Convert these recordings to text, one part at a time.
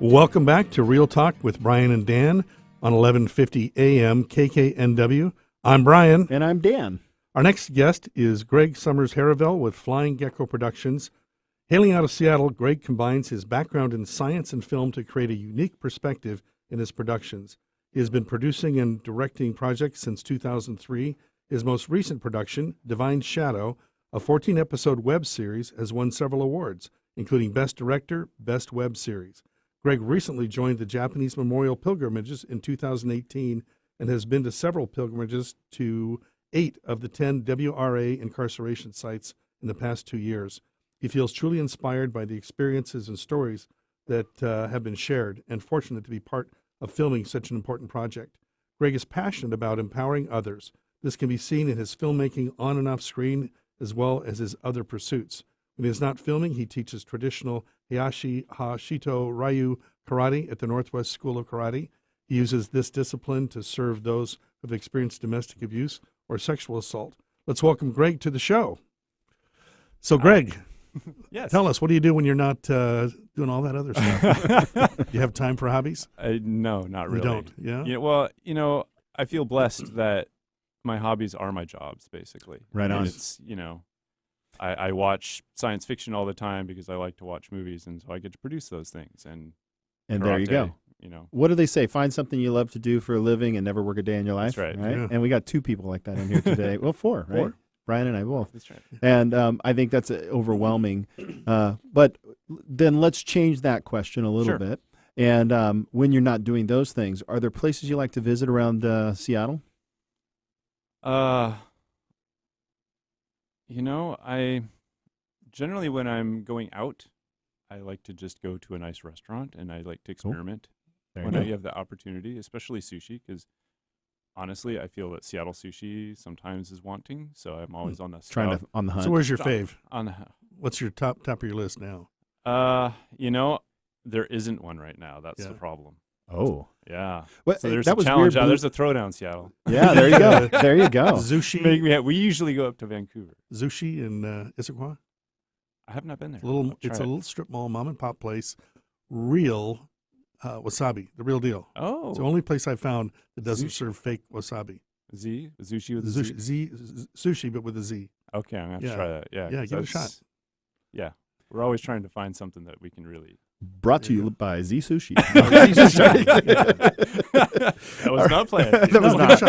Welcome back to Real Talk with Brian and Dan on 1150 AM KKNW. I'm Brian. And I'm Dan. Our next guest is Greg Sommers-Herivel with Flying Gecko Productions. Hailing out of Seattle, Greg combines his background in science and film to create a unique perspective in his productions. He has been producing and directing projects since 2003. His most recent production, Divine Shadow, a 14-episode web series, has won several awards, including Best Director, Best Web Series. Greg recently joined the Japanese Memorial Pilgrimages in 2018 and has been to several pilgrimages to 8 of the 10 WRA incarceration sites in the past 2 years. He feels truly inspired by the experiences and stories that have been shared and fortunate to be part of filming such an important project. Greg is passionate about empowering others. This can be seen in his filmmaking on and off screen as well as his other pursuits. When he is not filming, he teaches traditional Hayashi-Ha Shito-Ryu karate at the Northwest School of Karate. He uses this discipline to serve those who have experienced domestic abuse or sexual assault. Let's welcome Greg to the show. So, Greg, yes. Tell us, what do you do when you're not doing all that other stuff? Do you have time for hobbies? No, not really. You don't, yeah? Yeah, well, I feel blessed that my hobbies are my jobs, basically. Right on. It's, I watch science fiction all the time because I like to watch movies, and so I get to produce those things. And there you go. What do they say? Find something you love to do for a living and never work a day in your life. That's right. Yeah. And we got 2 people like that in here today. Well, 4, right? 4. Brian and I both. That's right. And I think that's overwhelming. But then let's change that question a little bit. And when you're not doing those things, are there places you like to visit around Seattle? I generally, when I'm going out, I like to just go to a nice restaurant, and I like to experiment when I have the opportunity, especially sushi, because honestly, I feel that Seattle sushi sometimes is wanting, so I'm always on the on the hunt. So where's your fave? On What's your top of your list now? there isn't one right now. That's the problem. Oh. Yeah. Well, so there's that a was challenge. weird. There's a throwdown, Seattle. Yeah, there you go. There you go. Sushi. We usually go up to Vancouver. Sushi in Issaquah? I have not been there. It's a little strip mall, mom and pop place. Real wasabi, the real deal. Oh. It's the only place I found that doesn't serve fake wasabi. Sushi with a Z? Sushi, but with a Z. Okay, I'm going to have to try that. Yeah, give it a shot. Yeah. We're always trying to find something that we can really... Brought to you by Z Sushi. That was not planned. That was not.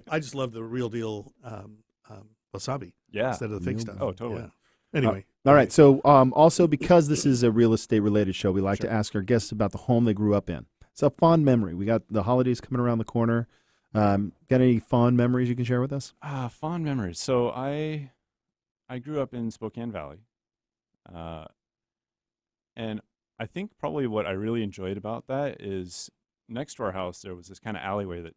I just love the real deal wasabi instead of the fake stuff. Oh, totally. Yeah. Anyway. All right. So also, because this is a real estate related show, we like to ask our guests about the home they grew up in. It's a fond memory. We got the holidays coming around the corner. Got any fond memories you can share with us? Fond memories. So I grew up in Spokane Valley. And I think probably what I really enjoyed about that is next to our house, there was this kind of alleyway that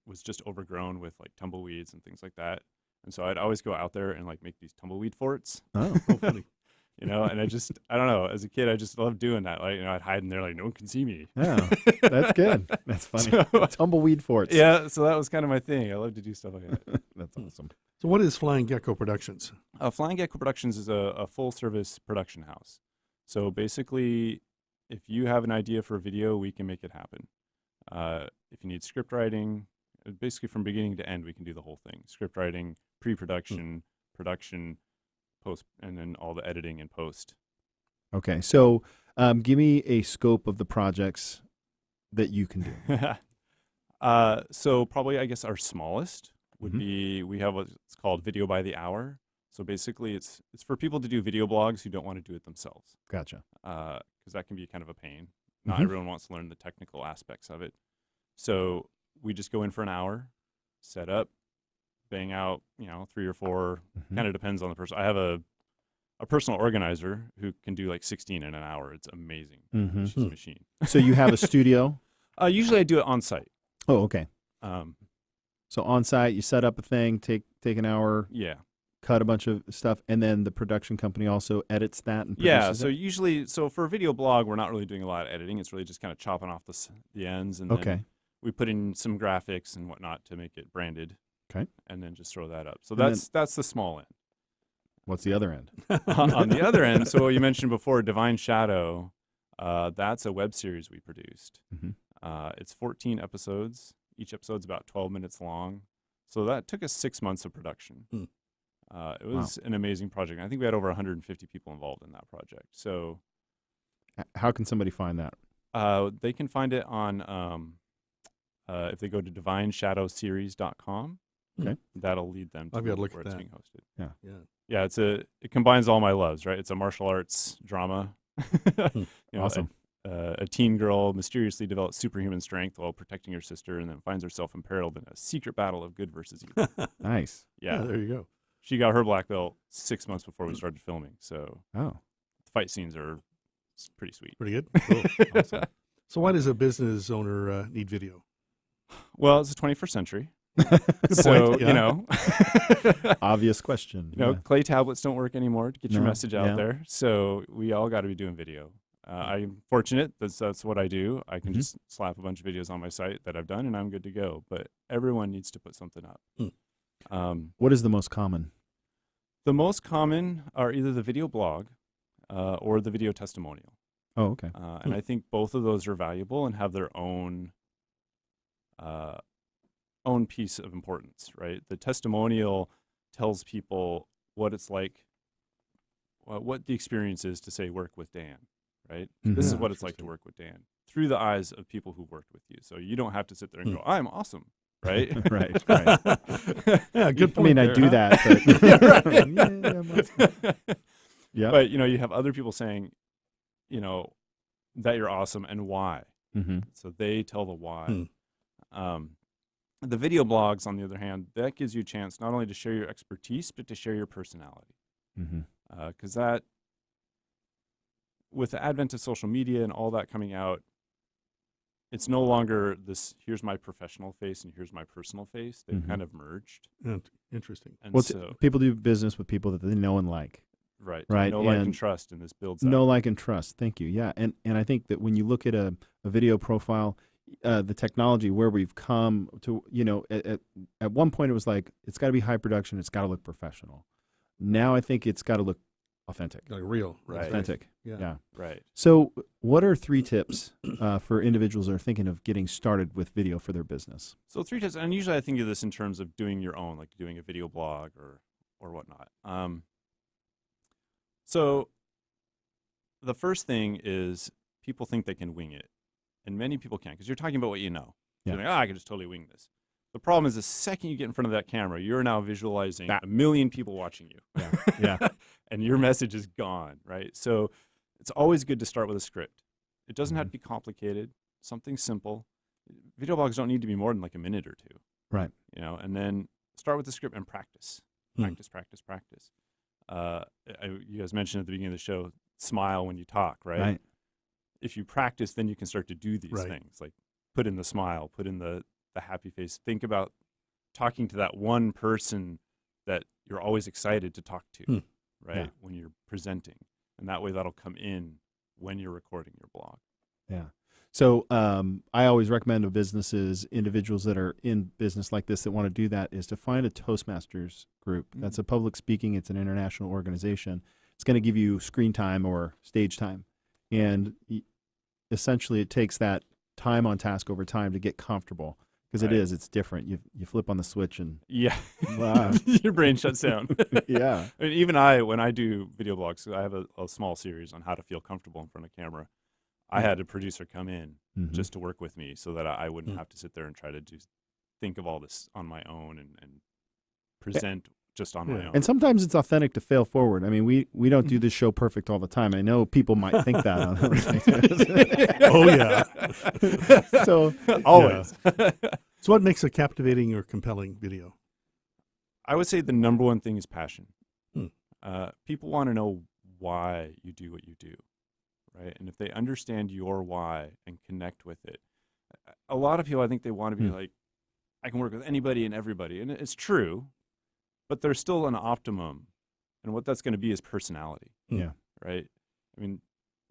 was just overgrown with like tumbleweeds and things like that. And so I'd always go out there and like make these tumbleweed forts. Oh, funny. And I don't know, as a kid, I just loved doing that. Like, I'd hide in there like no one can see me. Yeah, that's good. That's funny. Tumbleweed forts. Yeah, so that was kind of my thing. I love to do stuff like that. That's awesome. So what is Flying Gecko Productions? Flying Gecko Productions is a full-service production house. So basically, if you have an idea for a video, we can make it happen. If you need script writing, basically from beginning to end, we can do the whole thing. Script writing, pre-production, production, post, and then all the editing and post. Okay, so give me a scope of the projects that you can do. So probably, I guess, our smallest would be, we have what's called Video by the Hour. So basically, it's for people to do video blogs who don't want to do it themselves. Gotcha. Because that can be kind of a pain. Not everyone wants to learn the technical aspects of it. So we just go in for an hour, set up, bang out, 3 or 4. Kind of depends on the person. I have a personal organizer who can do like 16 in an hour. It's amazing. She's a machine. So you have a studio? Usually I do it on site. Oh, okay. So on site, you set up a thing, take an hour. Yeah. Cut a bunch of stuff, and then the production company also edits that and produces so usually, for a video blog, we're not really doing a lot of editing. It's really just kind of chopping off the ends, and then we put in some graphics and whatnot to make it branded. Okay. And then just throw that up. So that's the small end. What's the other end? On the other end, so you mentioned before, Divine Shadow. That's a web series we produced. Mhm. It's 14 episodes. Each episode's about 12 minutes long. So that took us 6 months of production. Hmm. It was an amazing project. I think we had over 150 people involved in that project. So How can somebody find that? they can find it on, if they go to divineshadowseries.com. Okay. That'll lead them to I've got to look where at it's that. being hosted. Yeah. Yeah, it combines all my loves, right? It's a martial arts drama. Awesome. A teen girl mysteriously develops superhuman strength while protecting her sister, and then finds herself imperiled in a secret battle of good versus evil. Nice. Yeah, There you go. she got her black belt 6 months before we started filming, so Oh. the fight scenes are pretty sweet. Pretty good. Cool. Awesome. So why does a business owner need video? Well, it's the 21st century, Good so point. Yeah. Obvious question. clay tablets don't work anymore to get your No, message out yeah. there. So we all got to be doing video. I'm fortunate that's what I do. I can Mhm. just slap a bunch of videos on my site that I've done, and I'm good to go. But everyone needs to put something up. What is the most common? The most common are either the video blog or the video testimonial. Oh, okay. And I think both of those are valuable and have their own piece of importance, right? The testimonial tells people what it's like, what the experience is to, say, work with Dan, right? This is Mhm. what it's like to work with Dan through the eyes of people who worked with you. So you don't have to sit there and go, I'm awesome, right? Right. Yeah, good I point. mean, I there, do huh? that, but yeah, I'm awesome. Yeah. But, you have other people saying, that you're awesome and why. Mm-hmm. So they tell the why. The video blogs, on the other hand, that gives you a chance not only to share your expertise, but to share your personality. Mm-hmm. Because with the advent of social media and all that coming out, it's no longer this, here's my professional face and here's my personal face. They've Mhm. kind of merged. Interesting. And Well, so, people do business with people that they know and like. right. right, Know, like, and and trust, and this builds Know, up. like, and trust. Thank you. Yeah, and I think that when you look at a video profile, the technology where we've come to, at one point it was like it's got to be high production, it's got to look professional. Now I think it's got to look authentic. Like real. Right. Authentic. Yeah. Yeah. Right. So, what are 3 tips for individuals that are thinking of getting started with video for their business? So 3 tips, and usually I think of this in terms of doing your own, like doing a video blog or whatnot. So the first thing is people think they can wing it, and many people can, because you're talking about what you know. Yeah. You're like, I can just totally wing this. The problem is the second you get in front of that camera, you're now visualizing That. 1 million people watching you. Yeah. And your message is gone, right? So it's always good to start with a script. It doesn't have to be complicated, something simple. Video blogs don't need to be more than like a minute or 2. Right. And then start with the script and practice. Practice. You guys mentioned at the beginning of the show, smile when you talk, right? Right. If you practice, then you can start to do these Right. things, like put in the smile, put in the happy face. Think about talking to that one person that you're always excited to talk to, right? Yeah. When you're presenting. And that way that'll come in when you're recording your blog. Yeah. So I always recommend to businesses, individuals that are in business like this that want to do that, is to find a Toastmasters group. That's a public speaking. It's an international organization. It's going to give you screen time or stage time. And essentially it takes that time on task over time to get comfortable, because Right. it's different. You flip on the switch and Yeah. wow. Your brain shuts down. Yeah. I mean, even when I do video blogs, so I have a small series on how to feel comfortable in front of camera. I had a producer come in Mhm. just to work with me so that I wouldn't have to sit there and try to think of all this on my own and present just on my own. And sometimes it's authentic to fail forward. I mean, we don't do this show perfect all the time. I know people might think that on other things. Oh, yeah. So Always. So what makes a captivating or compelling video? I would say the number one thing is passion. Hmm. People want to know why you do what you do, right? And if they understand your why and connect with it, a lot of people, I think they want to be like, I can work with anybody and everybody. And it's true, but there's still an optimum. And what that's going to be is personality, yeah, right? I mean,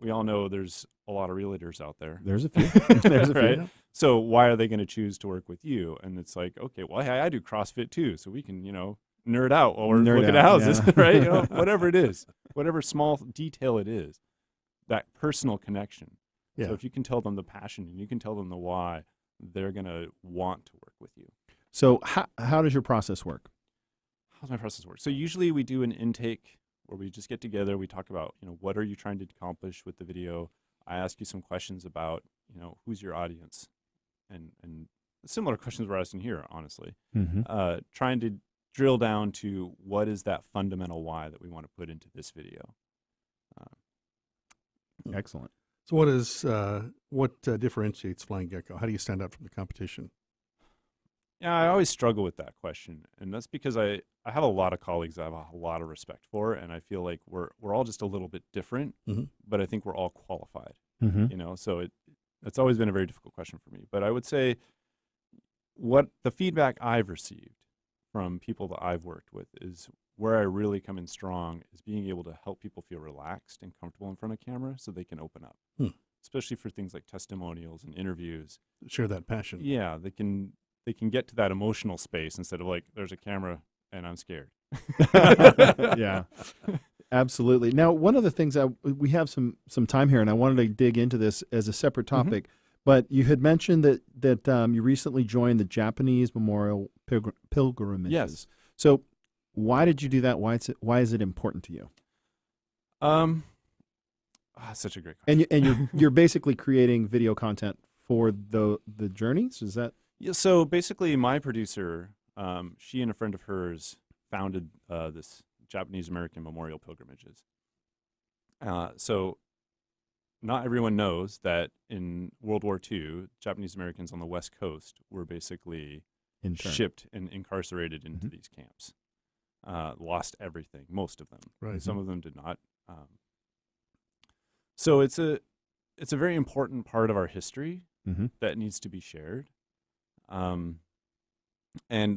we all know there's a lot of realtors out there. there's a few. There's a few. Right? So why are they going to choose to work with you? And it's like, okay, well, hey, I do CrossFit too, so we can, nerd out while we're Nerd looking out, at houses, yeah. right? Whatever it is, whatever small detail it is, that personal connection Yeah. So if you can tell them the passion and you can tell them the why, they're going to want to work with you. So how does your process work? How's my process work? So usually we do an intake where we just get together. We talk about, what are you trying to accomplish with the video? I ask you some questions about, who's your audience? And similar questions we're asking here, honestly. Mm-hmm. Trying to drill down to what is that fundamental why that we want to put into this video. Excellent. So what differentiates Flying Gecko? How do you stand out from the competition? Yeah, I always struggle with that question, and that's because I have a lot of colleagues I have a lot of respect for, and I feel like we're all just a little bit different, but I think we're all qualified. Mm-hmm. So that's always been a very difficult question for me. But I would say what the feedback I've received from people that I've worked with is where I really come in strong is being able to help people feel relaxed and comfortable in front of camera so they can open up, especially for things like testimonials and interviews. Share that passion. Yeah, they can get to that emotional space instead of like, there's a camera and I'm scared. Yeah, absolutely. Now, one of the things we have some time here, and I wanted to dig into this as a separate topic, but you had mentioned that you recently joined the Japanese Memorial Pilgrimages. Yes. So why did you do that? Why is it important to you? Such a great question. And you're basically creating video content for the journeys? Is that? Yeah, so basically my producer, she and a friend of hers founded this Japanese American Memorial Pilgrimages. So not everyone knows that in World War II, Japanese Americans on the West Coast were basically shipped and incarcerated into these camps. Lost everything, most of them. Right. Some of them did not. So it's a very important part of our history that needs to be shared. And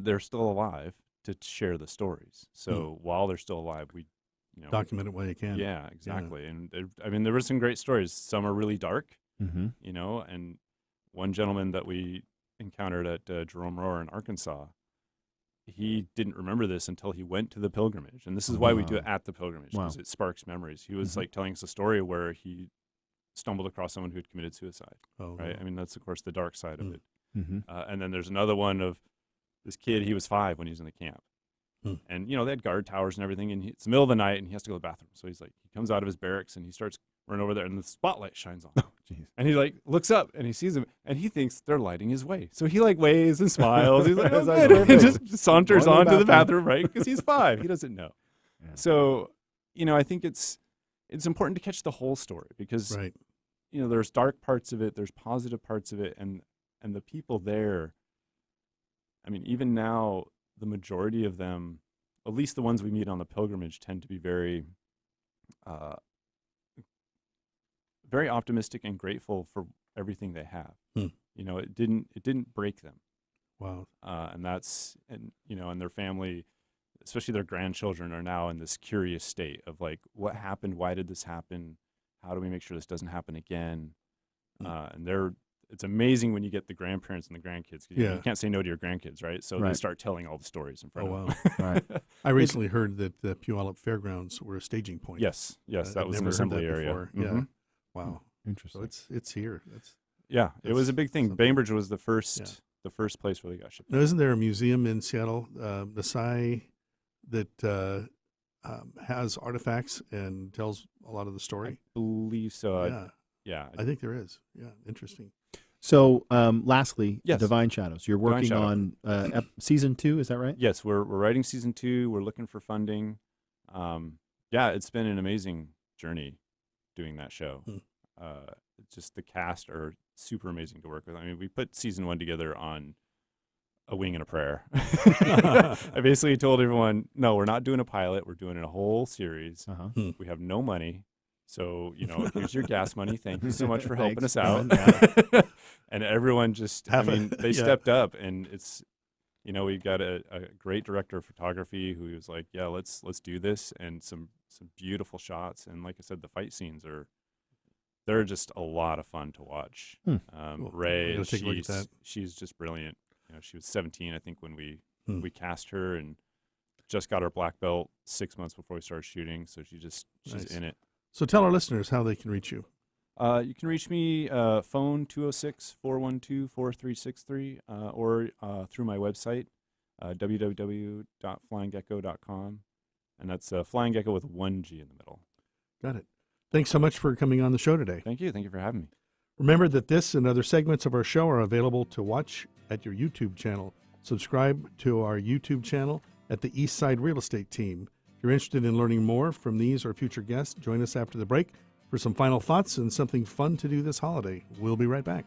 they're still alive to share the stories. So while they're still alive, we document it while you can. Yeah, exactly. Yeah. And there were some great stories. Some are really dark, and one gentleman that we encountered at Jerome Roar in Arkansas, he didn't remember this until he went to the pilgrimage. And this is why we do it at the pilgrimage, because it sparks memories. He was like telling us a story where he stumbled across someone who had committed suicide. Oh, right. wow. I mean, that's of course the dark side of it. Mm-hmm. And then there's another one of this kid. He was 5 when he was in the camp, and they had guard towers and everything. And it's the middle of the night, and he has to go to the bathroom. So he comes out of his barracks and he starts running over there, and the spotlight shines on him. And he looks up and he sees him, and he thinks they're lighting his way. So he waves and smiles. He's like, "Oh, good," and just saunters on to the bathroom, right? Because he's 5. He doesn't know. Yeah. So, I think it's important to catch the whole story because, there's dark parts of it, there's positive parts of it, and the people there, I mean, even now, the majority of them, at least the ones we meet on the pilgrimage, tend to be very, very optimistic and grateful for everything they have. It didn't break them. Wow. And their family, especially their grandchildren, are now in this curious state of what happened? Why did this happen? How do we make sure this doesn't happen again? And it's amazing when you get the grandparents and the grandkids. You can't say no to your grandkids, right? So they start telling all the stories in front of them. Right. I recently heard that the Puyallup Fairgrounds were a staging point. Yes, that was an assembly area. Yeah. Wow. Interesting. So it's here. It was a big thing. Bainbridge was the first place where they got shipped. Now, isn't there a museum in Seattle, the Psy, that has artifacts and tells a lot of the story? I believe so. Yeah. I think there is. Yeah. Interesting. So, lastly, yes. Divine Shadows. You're working on season 2, is that right? Yes, we're writing season 2. We're looking for funding. It's been an amazing journey doing that show. Just the cast are super amazing to work with. I mean, we put season 1 together on a wing and a prayer. I basically told everyone, no, we're not doing a pilot. We're doing a whole series. We have no money. So, here's your gas money. Thank you so much for helping us out. And everyone just, they stepped up, and it's, we've got a great director of photography who was like, yeah, let's do this, and some beautiful shots. And like I said, the fight scenes they're just a lot of fun to watch. Cool. Ray, she's just brilliant. She was 17, I think, when we cast her, and just got her black belt 6 months before we started shooting. So she's nice. in it. So tell our listeners how they can reach you. You can reach me phone 206-412-4363 or through my website, www.flyinggecko.com. And that's Flying Gecko with one G in the middle. Got it. Thanks so much for coming on the show today. Thank you. Thank you for having me. Remember that this and other segments of our show are available to watch at your YouTube channel. Subscribe to our YouTube channel at the Eastside Real Estate Team. If you're interested in learning more from these or future guests, join us after the break for some final thoughts and something fun to do this holiday. We'll be right back.